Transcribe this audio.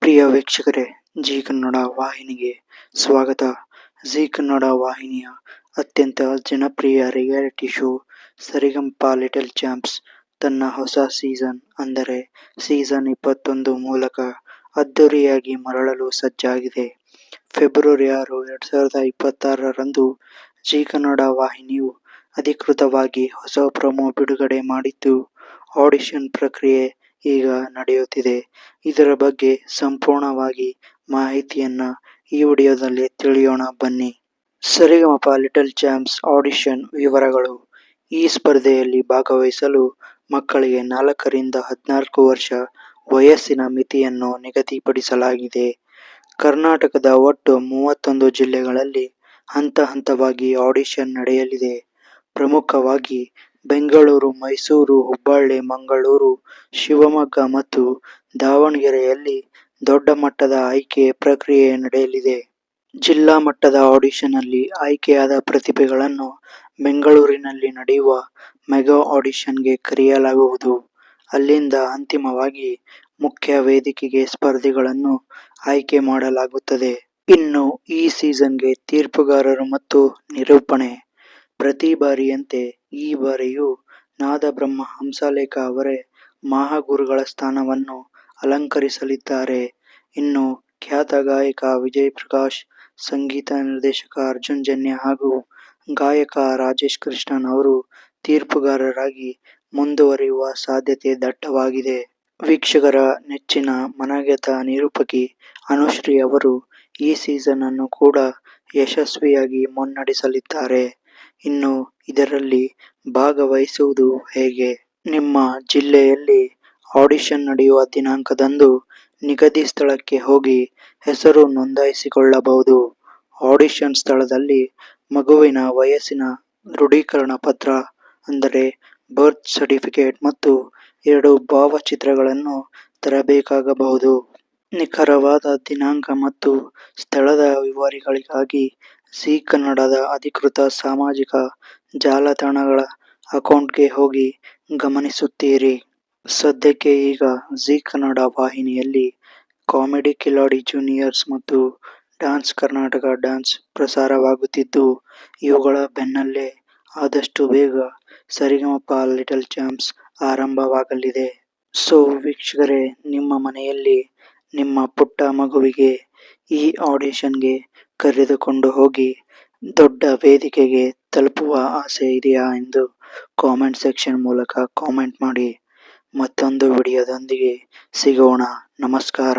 ಪ್ರಿಯ ವೀಕ್ಷಕರೇ, ಜಿ ಕನ್ನಡ ವಾಹಿನಿಗೆ ಸ್ವಾಗತ. ಜಿ ಕನ್ನಡ ವಾಹಿನಿಯ ಅತ್ಯಂತ ಜನಪ್ರಿಯ ರಿಯಾಲಿಟಿ ಶೋ ಸರಿಗಮಪ ಲಿಟಲ್ ಚಾಂಪ್ಸ್ ತನ್ನ ಹೊಸ ಸೀಸನ್ ಅಂದರೆ ಸೀಸನ್ 21 ಮೂಲಕ ಅದ್ದೂರಿಯಾಗಿ ಮರಳಲು ಸಜ್ಜಾಗಿದೆ. ಫೆಬ್ರವರಿ 6, 2026ರಂದು ಜಿ ಕನ್ನಡ ವಾಹಿನಿಯು ಅಧಿಕೃತವಾಗಿ ಹೊಸ ಪ್ರೊಮೋ ಬಿಡುಗಡೆ ಮಾಡಿದ್ದು, ಆಡಿಷನ್ ಪ್ರಕ್ರಿಯೆ ಈಗ ನಡೆಯುತ್ತಿದೆ. ಇದರ ಬಗ್ಗೆ ಸಂಪೂರ್ಣವಾಗಿ ಮಾಹಿತಿಯನ್ನ ಈ ವಿಡಿಯೋದಲ್ಲಿ ತಿಳಿಯೋಣ ಬನ್ನಿ. ಸರಿಗಮಪ ಲಿಟಲ್ ಚಾಂಪ್ಸ್ ಆಡಿಷನ್ ವಿವರಗಳು. ಈ ಸ್ಪರ್ಧೆಯಲ್ಲಿ ಭಾಗವಹಿಸಲು ಮಕ್ಕಳಿಗೆ 4 ರಿಂದ 14 ವರ್ಷ ವಯಸ್ಸಿನ ಮಿತಿಯನ್ನು ನಿಗದಿಪಡಿಸಲಾಗಿದೆ. ಕರ್ನಾಟಕದ ಒಟ್ಟು 31 ಜಿಲ್ಲೆಗಳಲ್ಲಿ ಹಂತ ಹಂತವಾಗಿ ಆಡಿಷನ್ ನಡೆಯಲಿದೆ. ಪ್ರಮುಖವಾಗಿ ಬೆಂಗಳೂರು, ಮೈಸೂರು, ಹುಬ್ಬಳ್ಳಿ, ಮಂಗಳೂರು, ಶಿವಮೊಗ್ಗ ಮತ್ತು ದಾವಣಗೆರೆಯಲ್ಲಿ ದೊಡ್ಡ ಮಟ್ಟದ ಆಯ್ಕೆ ಪ್ರಕ್ರಿಯೆ ನಡೆಯಲಿದೆ. ಜಿಲ್ಲಾ ಮಟ್ಟದ ಆಡಿಷನ್ನಲ್ಲಿ ಆಯ್ಕೆಯಾದ ಪ್ರತಿಭೆಗಳನ್ನು ಬೆಂಗಳೂರಿನಲ್ಲಿ ನಡೆಯುವ ಮೆಗಾ ಆಡಿಷನ್ಗೆ ಕರೆಯಲಾಗುವುದು. ಅಲ್ಲಿಂದ ಅಂತಿಮವಾಗಿ ಮುಖ್ಯ ವೇದಿಕೆಗೆ ಸ್ಪರ್ಧಿಗಳನ್ನು ಆಯ್ಕೆ ಮಾಡಲಾಗುತ್ತದೆ. ಇನ್ನು ಈ ಸೀಸನ್ಗೆ ತೀರ್ಪುಗಾರರು ಮತ್ತು ನಿರೂಪಣೆ. ಪ್ರತಿ ಬಾರಿಯಂತೆ ಈ ಬಾರಿಯೂ ನಾದಬ್ರಹ್ಮ ಹಂಸಲೇಖ ಅವರೇ ಮಹಾಗುರುಗಳ ಸ್ಥಾನವನ್ನು ಅಲಂಕರಿಸಲಿದ್ದಾರೆ. ಇನ್ನು ಖ್ಯಾತ ಗಾಯಕ ವಿಜಯ್ ಪ್ರಕಾಶ್, ಸಂಗೀತ ನಿರ್ದೇಶಕ ಅರ್ಜುನ್ ಜನ್ಯ ಹಾಗೂ ಗಾಯಕ ರಾಜೇಶ್ ಕೃಷ್ಣನ್ ಅವರು ತೀರ್ಪುಗಾರರಾಗಿ ಮುಂದುವರಿಯುವ ಸಾಧ್ಯತೆ ದಟ್ಟವಾಗಿದೆ. ವೀಕ್ಷಕರ ನೆಚ್ಚಿನ ಮನಗೆದ್ದ ನಿರೂಪಕಿ ಅನುಶ್ರೀ ಅವರು ಈ ಸೀಸನ್ ಅನ್ನು ಕೂಡ ಯಶಸ್ವಿಯಾಗಿ ಮುನ್ನಡೆಸಲಿದ್ದಾರೆ. ಇನ್ನು ಇದರಲ್ಲಿ ಭಾಗವಹಿಸುವುದು ಹೇಗೆ? ನಿಮ್ಮ ಜಿಲ್ಲೆಯಲ್ಲಿ ಆಡಿಷನ್ ನಡೆಯುವ ದಿನಾಂಕದಂದು ನಿಗದಿ ಸ್ಥಳಕ್ಕೆ ಹೋಗಿ ಹೆಸರು ನೋಂದಾಯಿಸಿಕೊಳ್ಳಬಹುದು. ಆಡಿಷನ್ ಸ್ಥಳದಲ್ಲಿ ಮಗುವಿನ ವಯಸ್ಸಿನ ದೃಢೀಕರಣ ಪತ್ರ ಅಂದರೆ ಬರ್ತ್ ಸರ್ಟಿಫಿಕೇಟ್ ಮತ್ತು 2 ಭಾವಚಿತ್ರಗಳನ್ನು ತರಬೇಕಾಗಬಹುದು. ನಿಖರವಾದ ದಿನಾಂಕ ಮತ್ತು ಸ್ಥಳದ ವಿವರಗಳಿಗಾಗಿ ಜಿ ಕನ್ನಡದ ಅಧಿಕೃತ ಸಾಮಾಜಿಕ ಜಾಲತಾಣಗಳ ಅಕೌಂಟ್ಗೆ ಹೋಗಿ ಗಮನಿಸುತ್ತೀರಿ. ಸದ್ಯಕ್ಕೆ ಈಗ ಜಿ ಕನ್ನಡ ವಾಹಿನಿಯಲ್ಲಿ ಕಾಮಿಡಿ ಕಿಲಾಡಿ ಜೂನಿಯರ್ಸ್ ಮತ್ತು ಡ್ಯಾನ್ಸ್ ಕರ್ನಾಟಕ ಡ್ಯಾನ್ಸ್ ಪ್ರಸಾರವಾಗುತ್ತಿದ್ದು, ಇವುಗಳ ಬೆನ್ನಲ್ಲೇ ಆದಷ್ಟು ಬೇಗ ಸರಿಗಮಪ ಲಿಟಲ್ ಚಾಂಪ್ಸ್ ಆರಂಭವಾಗಲಿದೆ. ಸೊ ವೀಕ್ಷಕರೇ, ನಿಮ್ಮ ಮನೆಯಲ್ಲಿ ನಿಮ್ಮ ಪುಟ್ಟ ಮಗುವಿಗೆ ಈ ಆಡಿಷನ್ಗೆ ಕರೆದುಕೊಂಡು ಹೋಗಿ ದೊಡ್ಡ ವೇದಿಕೆಗೆ ತಲುಪುವ ಆಸೆ ಇದೆಯಾ ಎಂದು ಕಾಮೆಂಟ್ ಸೆಕ್ಷನ್ ಮೂಲಕ ಕಾಮೆಂಟ್ ಮಾಡಿ. ಮತ್ತೊಂದು ವಿಡಿಯೋದೊಂದಿಗೆ ಸಿಗೋಣ. ನಮಸ್ಕಾರ.